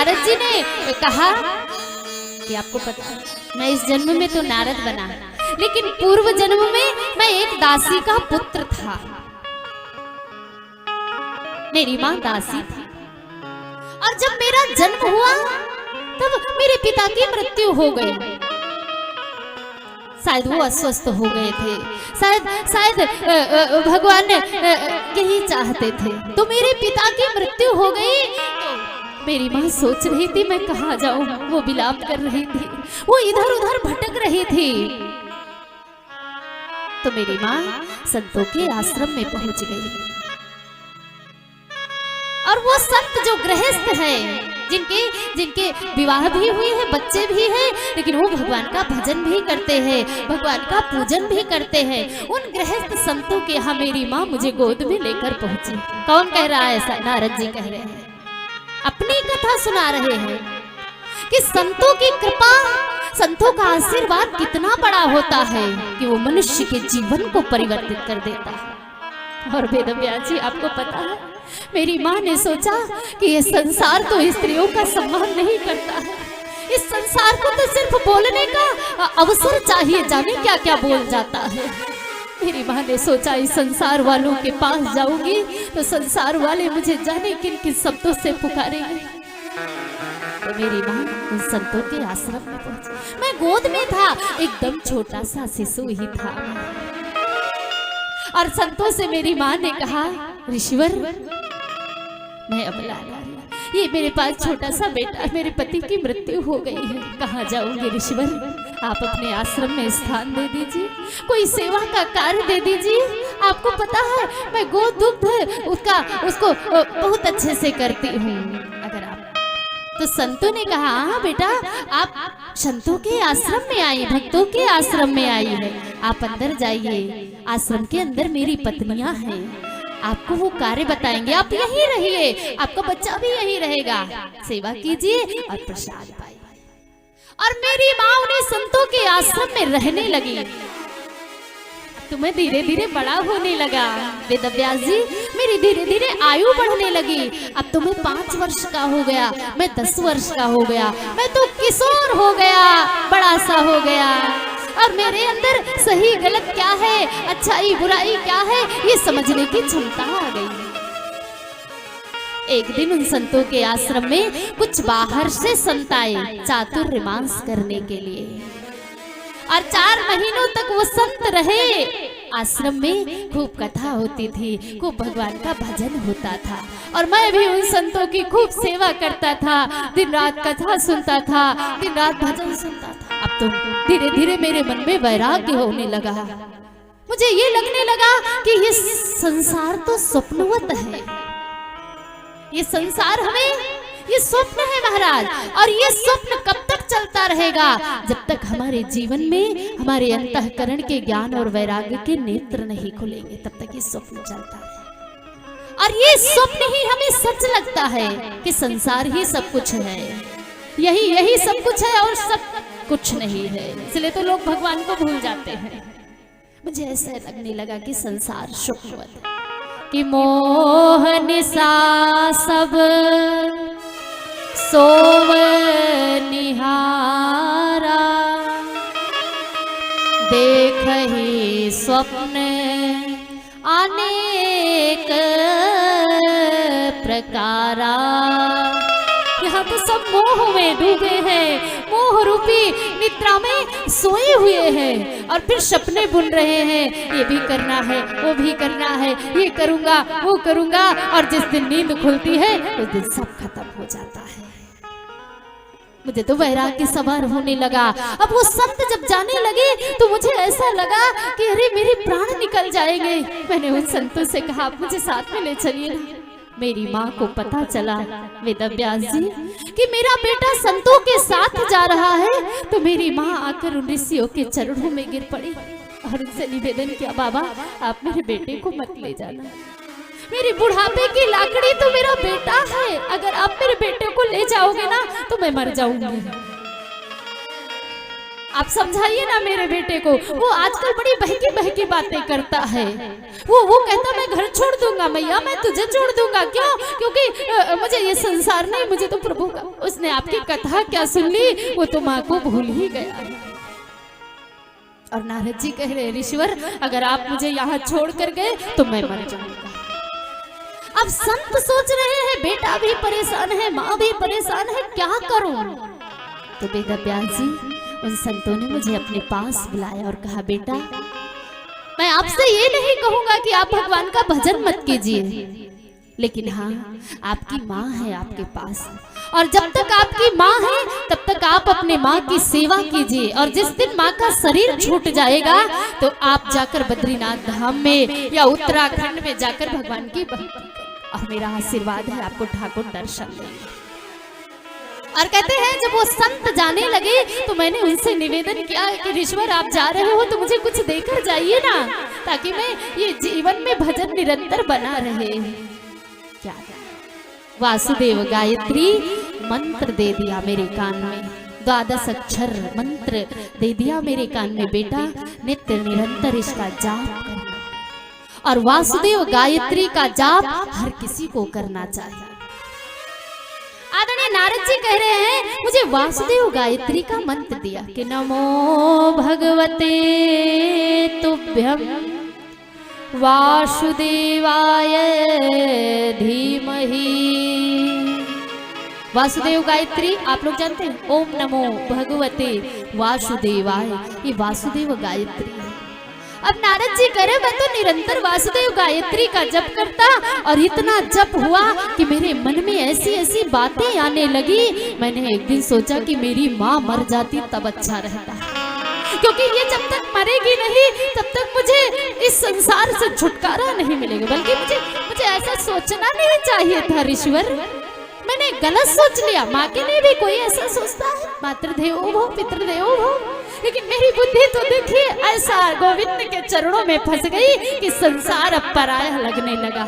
नारद जी ने कहा कि आपको पता है मैं इस जन्म में तो नारद बना, लेकिन पूर्व जन्म में मैं एक दासी का पुत्र था। मेरी माँ दासी थी और जब मेरा जन्म हुआ तब मेरे पिता की मृत्यु हो गई। शायद वो अस्वस्थ हो गए थे, शायद भगवान यही चाहते थे। तो मेरे पिता की मृत्यु हो गई। तो मेरी माँ सोच रही थी मैं कहाँ जाऊं, वो विलाप कर रही थी, वो इधर उधर भटक रही थी। तो मेरी माँ संतों के आश्रम में पहुंच गई और वो संत जो गृहस्थ है, जिनके विवाह भी हुई है, बच्चे भी हैं, लेकिन वो भगवान का भजन भी करते हैं, भगवान का पूजन भी करते हैं, उन गृहस्थ संतों के यहाँ मेरी माँ मुझे गोद में लेकर पहुंची। कौन कह रहा है ऐसा? नारद जी कह रहे हैं, अपनी कथा सुना रहे हैं कि संतों की कृपा, संतों का आशीर्वाद कितना बड़ा होता है कि वो मनुष्य के जीवन को परिवर्तित कर देता है। और वेदव्यास जी आपको पता है, मेरी माँ ने सोचा कि ये संसार तो स्त्रियों का सम्मान नहीं करता है, इस संसार को तो सिर्फ बोलने का अवसर चाहिए, जाने क्या क्या बोल जाता है। मेरी माँ ने सोचा इस संसार वालों के पास जाऊंगी तो संसार वाले मुझे जाने किन किन शब्दों से पुकारेंगे। तो मेरी माँ उन संतों के आश्रम में पहुंची। मैं गोद में था, एकदम छोटा सा शिशु ही था। और संतों से मेरी माँ ने कहा, ऋषिवर मैं अबला नारी, ये मेरे पास छोटा सा बेटा, मेरे पति की मृत्यु हो गई है, कहाँ जाऊंगे ऋषिवर? आप अपने आश्रम में स्थान दे दीजिए, कोई सेवा का कार्य दे दीजिए। आपको पता है मैं गोद दुग्ध उसको बहुत अच्छे से करती हूँ। अगर आप तो संतों ने कहा, हाँ बेटा आप संतों के आश्रम में आई, भक्तों के आश्रम में आई है, आप अंदर जाइए, आश्रम के अंदर मेरी पत्नियां हैं, आपको वो कार्य बताएंगे, आप यहीं रहिए, आपका बच्चा भी यहीं रहेगा, सेवा कीजिए और प्रसाद पाइए। और मेरी माँ उन्हें संतों के आश्रम में रहने लगी। तुम्हें धीरे धीरे बड़ा होने लगा वेदव्यास जी, मेरी धीरे धीरे आयु बढ़ने लगी। अब तुम्हें 5 वर्ष का हो गया, मैं 10 वर्ष का हो गया, मैं तो किशोर हो गया, बड़ा सा हो गया। और मेरे अंदर सही गलत क्या है, अच्छाई बुराई क्या है, ये समझने की क्षमता आ गई। एक दिन उन संतों के आश्रम में कुछ बाहर से संत आए चातुर्मास करने के लिए, और 4 महीनों तक वो संत रहे। आश्रम में खूब कथा होती थी, खूब भगवान का भजन होता था, और मैं भी उन संतों की खूब सेवा करता था, दिन रात कथा सुनता था, दिन रात भजन सुनता था। अब तो धीरे धीरे मेरे मन में वैराग्य होने लगा, मुझे ये लगने लगा कि ये संसार तो स्वप्नवत है, ये संसार हमें, ये स्वप्न है महाराज, और ये स्वप्न कब तक चलता रहेगा? जब तक हमारे जीवन में हमारे अंतःकरण के ज्ञान और वैराग्य के नेत्र नहीं खुलेंगे, तब तक ये स्वप्न चलता है। और ये स्वप्न ही हमें सच लगता है कि संसार ही सब कुछ है, यही सब कुछ है और सब कुछ नहीं है। इसलिए तो लोग भगवान को भूल जाते हैं। मुझे ऐसा लगने लगा कि संसार स्वप्नवत है, कि मोह निशा सब सोव निहारा, देख ही स्वप्न अनेक प्रकारा। यहाँ तो सब मोह में डूबे हैं, मोह रूपी निद्रा में सोए हुए हैं, और फिर सपने बुन रहे हैं, ये भी करना है, वो भी करना है, ये करूंगा, वो करूंगा, और जिस दिन नींद खुलती है उस दिन सब खत्म हो जाता है। मुझे तो वैराग्य सवार होने लगा। अब वो संत जब जाने लगे तो मुझे ऐसा लगा कि अरे मेरे प्राण निकल जाएंगे। मैंने उन संतों से कहा, आप मुझे साथ में ले चलिए ना। मेरी माँ को पता चला वेदव्यास जी कि मेरा बेटा संतों के साथ जा रहा है, तो मेरी माँ आकर उन ऋषियों के चरणों में गिर पड़ी और उनसे निवेदन किया, बाबा आप मेरे बेटे को मत ले जाना, मेरी बुढ़ापे की लाकड़ी तो मेरा बेटा है, अगर आप मेरे बेटे को ले जाओगे ना तो मैं मर जाऊंगी। आप समझाइए ना मेरे बेटे को। वो आजकल बड़ी बहकी बहकी बातें करता है। वो कहता मैं घर छोड़ दूंगा मैया, मैं तुझे छोड़ दूंगा। क्यों? क्योंकि मुझे ये संसार नहीं, मुझे तो प्रभु का। उसने आपकी कथा क्या सुन ली, वो तो माँ को भूल ही गया है। और नारद जी कह रहे ऋषिवर, अगर आप मुझे यहाँ छोड़ कर गए तो मैं मर जाऊंगा। अब संत सोच रहे हैं बेटा भी परेशान है, माँ भी परेशान है, क्या करूं? तो वेद व्यास जी उन संतों ने मुझे अपने पास बुलाया और कहा बेटा, मैं आपसे ये नहीं कहूंगा कि आप भगवान का भजन मत कीजिए, लेकिन हाँ आपकी माँ है आपके पास, और जब तक आपकी माँ है तब तक आप अपने माँ की सेवा कीजिए। और जिस दिन माँ का शरीर छूट जाएगा तो आप जाकर बद्रीनाथ धाम में या उत्तराखंड में जाकर भगवान की भक्ति करें, और मेरा आशीर्वाद है आपको ठाकुर दर्शन देंगे। और कहते हैं जब वो संत जाने लगे तो मैंने उनसे निवेदन किया कि ऋषिवर आप जा रहे हो तो मुझे कुछ देकर जाइए ना, ताकि मैं ये जीवन में भजन निरंतर बना रहे। क्या वासुदेव गायत्री मंत्र दे दिया मेरे कान में, 12 अक्षर मंत्र दे दिया मेरे कान में, बेटा नित्य निरंतर इसका जाप करना। और वासुदेव गायत्री का जाप हर किसी को करना चाहिए। आदरणीय नारद जी कह रहे हैं मुझे वासुदेव गायत्री का मंत्र दिया कि नमो भगवते तुभ्यं वासुदेवाय धीमहि। वासुदेव गायत्री आप लोग जानते हैं, ओम नमो भगवते वासुदेवाय, ये वासुदेव गायत्री है। अब नारद जी कह रहे मैं तो निरंतर वासुदेव गायत्री का जप करता, और इतना जप हुआ कि मेरे मन में ऐसी ऐसी बातें आने लगी। मैंने एक दिन सोचा कि मेरी माँ मर जाती तब अच्छा रहता, क्योंकि ये जब तक मरेगी नहीं तब तक मुझे इस संसार से छुटकारा नहीं मिलेगा। बल्कि मुझे ऐसा सोचना नहीं चाहिए था ऋषिवर, मैंने गलत सोच लिया। माँ के लिए भी कोई ऐसा सोचता है, मातृदेवो भव पितृदेवो भव, लेकिन मेरी बुद्धि तो देखिए ऐसा गोविंद के चरणों में फंस गई कि संसार अब पराया लगने लगा।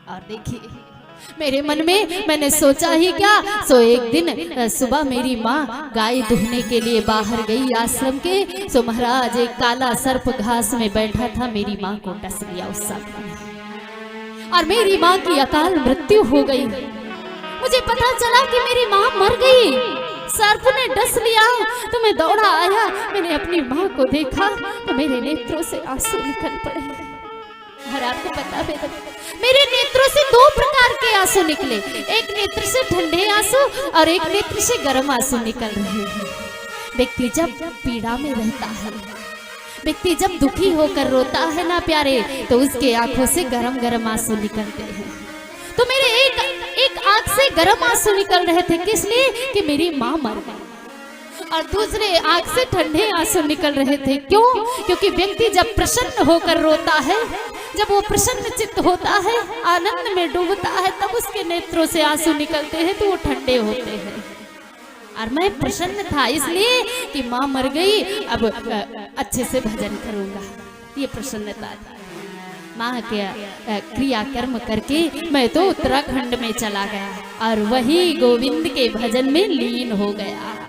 और देखिए मेरे मन में मैंने सोचा ही क्या, सो एक दिन सुबह मेरी माँ गाय दुहने के लिए बाहर गई आश्रम के, सो महाराज एक काला सर्प घास में बैठा था, मेरी माँ को डस लिया उस सर्प ने, और मेरी माँ की अकाल मृत्यु हो गई। मुझे पता चला कि मेरी माँ मर गई, सर्प ने डस लिया। तो मैं दौड़ा आया, मैंने अपनी माँ को देखा तो मेरे नेत्रों से आंसू निकल पड़े। और आपको पता है मेरे नेत्रों से 2 प्रकार के आंसू निकले, एक नेत्र से ठंडे आंसू और एक नेत्र से गर्म आंसू निकल रहे हैं। व्यक्ति जब पीड़ा में रहता है, व्यक्ति जब दुखी होकर रोता है ना प्यारे, तो उसके आंखों से गरम गरम आंसू निकलते हैं। तो मेरे एक आंख से गरम आंसू निकल रहे थे, किस लिए? कि मेरी माँ मर गई। और दूसरे आंख से ठंडे आंसू निकल रहे थे, क्यों? क्योंकि व्यक्ति जब प्रसन्न होकर रोता है, जब वो प्रसन्न चित्त होता है, आनंद में डूबता है, तब उसके नेत्रों से आंसू निकलते हैं तो वो ठंडे होते हैं। और मैं प्रसन्न था इसलिए कि माँ मर गई, अब अच्छे से भजन करूंगा, ये प्रसन्नता था। माँ के क्रिया कर्म करके मैं तो उत्तराखंड में चला गया और वही गोविंद के भजन में लीन हो गया।